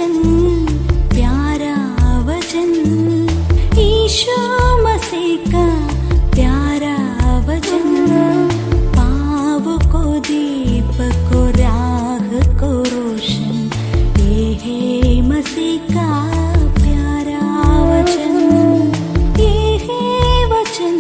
वचन, प्यारा वचन, यीशु मसीह का प्यारा वचन, पाव को दीप को राह को रोशन, ये है मसीह का प्यारा वचन, ये है वचन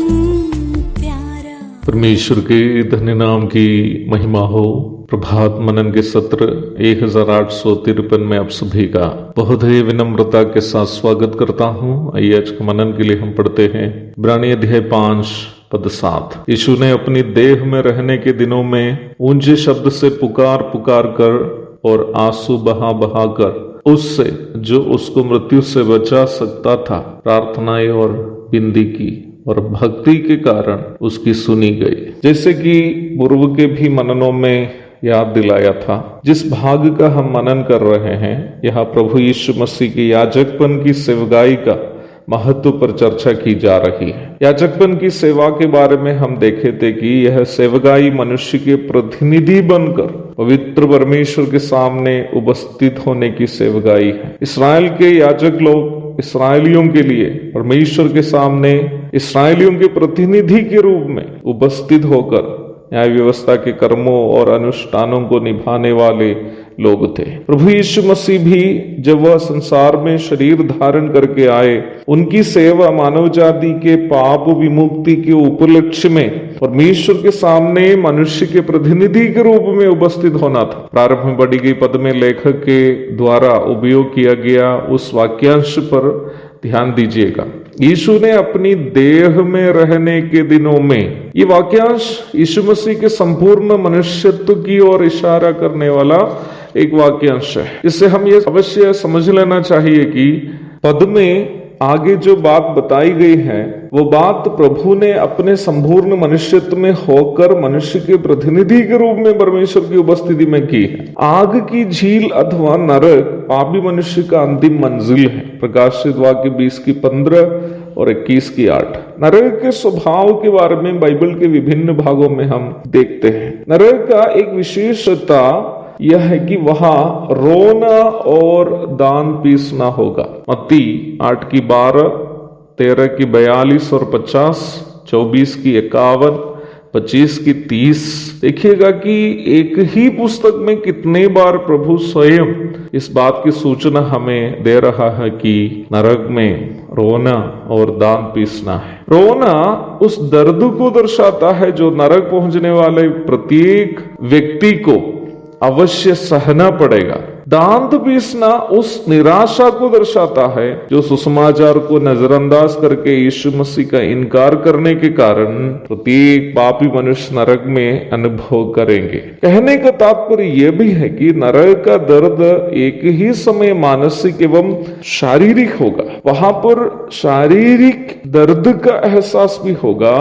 प्यारा। परमेश्वर के धन्य नाम की महिमा हो। प्रभात मनन के सत्र 1853 में आप सभी का बहुत ही विनम्रता के साथ स्वागत करता हूँ। आइए आज के मनन के लिए हम पढ़ते हैं इब्रानी अध्याय 5 पद 7। यीशु ने अपनी देह में रहने के दिनों में ऊंचे शब्द से पुकार पुकार कर और आंसू बहा बहा कर उससे जो उसको मृत्यु से बचा सकता था प्रार्थनाएं और विनती की और भक्ति के कारण उसकी सुनी गई। जैसे कि पूर्व के भी मननों में याद दिलाया था, जिस भाग का हम मनन कर रहे हैं यहाँ प्रभु यीशु मसीह की याजकपन की सेवगाई का महत्व पर चर्चा की जा रही है। याजकपन की सेवा के बारे में हम देखे थे कि यह सेवगाई मनुष्य के प्रतिनिधि बनकर पवित्र परमेश्वर के सामने उपस्थित होने की सेवगाई है। इस्राएल के याजक लोग इस्राएलियों के लिए परमेश्वर के सामने इस्राएलियों के प्रतिनिधि के रूप में उपस्थित होकर न्याय व्यवस्था के कर्मों और अनुष्ठानों को निभाने वाले लोग थे। प्रभु यीशु मसीह भी जब वह संसार में शरीर धारण करके आए, उनकी सेवा मानव जाति के पाप विमुक्ति के उपलक्ष्य में परमेश्वर के सामने मनुष्य के प्रतिनिधि के रूप में उपस्थित होना था। प्रारंभ में पढ़ी गई पद में लेखक के द्वारा उपयोग किया गया उस वाक्यांश पर ध्यान दीजिएगा। यीशु ने अपनी देह में रहने के दिनों में, ये वाक्यांश यीशु मसीह के संपूर्ण मनुष्यत्व की ओर इशारा करने वाला एक वाक्यांश है। इससे हम ये अवश्य समझ लेना चाहिए कि पद में आगे जो बात बताई गई है वो बात प्रभु ने अपने संपूर्ण मनुष्यत्व में होकर मनुष्य के प्रतिनिधि के रूप में परमेश्वर की उपस्थिति में की है। आग की झील अथवा नरक पापी मनुष्य का अंतिम मंजिल है। प्रकाशित वाक्य 20 की 15 और 21 की 8। नरक के स्वभाव के बारे में बाइबल के विभिन्न भागों में हम देखते हैं। नरक का एक विशेषता यह है कि वहां रोना और दान पीसना होगा। मत्ती 8 की 12, 13 की 42 और 50, 24 की 51, 25 की 30। देखिएगा कि एक ही पुस्तक में कितने बार प्रभु स्वयं इस बात की सूचना हमें दे रहा है कि नरक में रोना और दान पीसना है। रोना उस दर्द को दर्शाता है जो नरक पहुंचने वाले प्रत्येक व्यक्ति को अवश्य सहना पड़ेगा। दांत पीसना उस निराशा को दर्शाता है जो सुसमाचार को नजरअंदाज करके यीशु मसीह का इनकार करने के कारण प्रत्येक पापी मनुष्य नरक में अनुभव करेंगे। कहने का तात्पर्य यह भी है कि नरक का दर्द एक ही समय मानसिक एवं शारीरिक होगा। वहां पर शारीरिक दर्द का एहसास भी होगा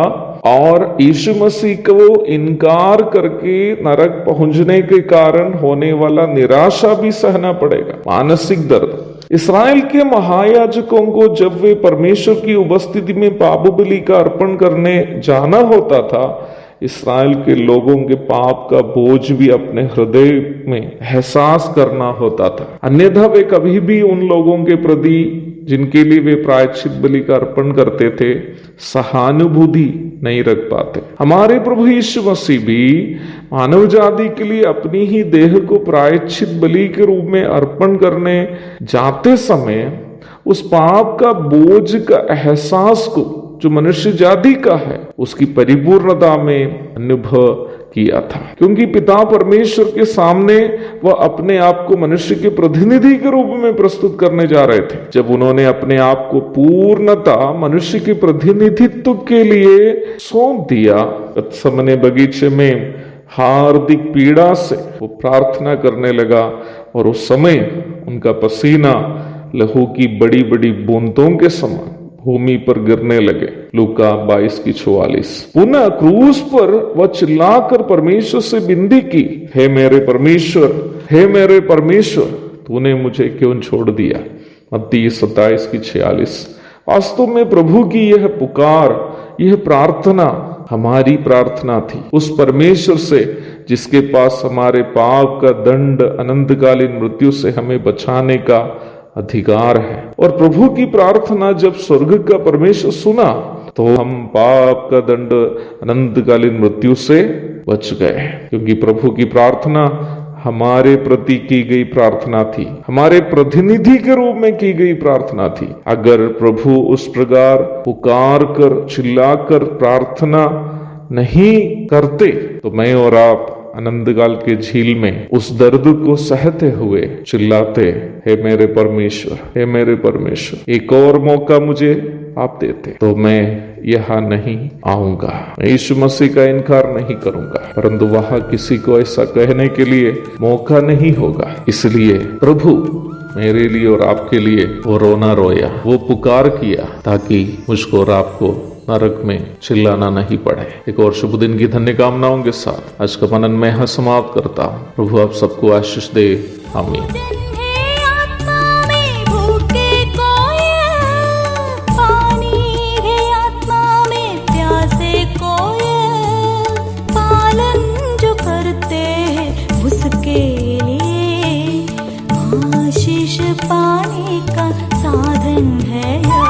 और यीशु मसीह को इनकार करके नरक पहुंचने के कारण होने वाला निराशा भी सहना पड़ेगा, मानसिक दर्द। इस्राएल के महायाजकों को जब वे परमेश्वर की उपस्थिति में पाप बलि का अर्पण करने जाना होता था, इस्राएल के लोगों के पाप का बोझ भी अपने हृदय में एहसास करना होता था। अन्यथा वे कभी भी उन लोगों के प्रति जिनके लिए वे प्रायश्चित बलि का अर्पण करते थे सहानुभूति नहीं रख पाते। हमारे प्रभु यीशु मसीह भी मानव जाति के लिए अपनी ही देह को प्रायश्चित बलि के रूप में अर्पण करने जाते समय उस पाप का बोझ का एहसास को जो मनुष्य जाति का है उसकी परिपूर्णता में अनुभव किया था, क्योंकि पिता परमेश्वर के सामने वह अपने आप को मनुष्य के प्रतिनिधि के रूप में प्रस्तुत करने जा रहे थे। जब उन्होंने अपने आप को पूर्णता मनुष्य के प्रतिनिधित्व के लिए सौंप दिया, गत्सेमने बगीचे में हार्दिक पीड़ा से वो प्रार्थना करने लगा और उस समय उनका पसीना लहू की बड़ी बड़ी बूंदों के समान भूमि पर गिरने लगे। लूका 22 की 44। पुनः क्रूस पर वह चिल्लाकर परमेश्वर से विनती की, हे मेरे परमेश्वर, हे मेरे परमेश्वर, तूने मुझे क्यों छोड़ दिया। मत्ती 27 की 46। वास्तव में प्रभु की यह पुकार, यह प्रार्थना हमारी प्रार्थना थी। उस परमेश्वर से जिसके पास हमारे पाप का दंड अनंतकालीन मृत्यु से हमें बचाने का अधिकार है। और प्रभु की प्रार्थना जब स्वर्ग का परमेश्वर सुना तो हम पाप का दंड अनंतकालीन मृत्यु से बच गए, क्योंकि प्रभु की प्रार्थना हमारे प्रति की गई प्रार्थना थी, हमारे प्रतिनिधि के रूप में की गई प्रार्थना थी। अगर प्रभु उस प्रकार पुकार कर चिल्लाकर प्रार्थना नहीं करते तो मैं और आप अनंतकाल के झील में उस दर्द को सहते हुए चिल्लाते, हे मेरे परमेश्वर, हे मेरे परमेश्वर, एक और मौका मुझे आप देते तो मैं यहाँ नहीं आऊंगा। मैं यीशु मसीह का इनकार नहीं करूंगा, परंतु वहां किसी को ऐसा कहने के लिए मौका नहीं होगा। इसलिए प्रभु मेरे लिए और आपके लिए वो रोना रोया, वो पुकार किया, ताकि मुझको और आपको नरक में चिल्लाना नहीं पड़े। एक और शुभ दिन की धन्य कामनाओं के साथ आज का मनन मैं यहाँ समाप्त करता हूँ। प्रभु आप सबको आशीष दे। आमीन। पाने का साधन है।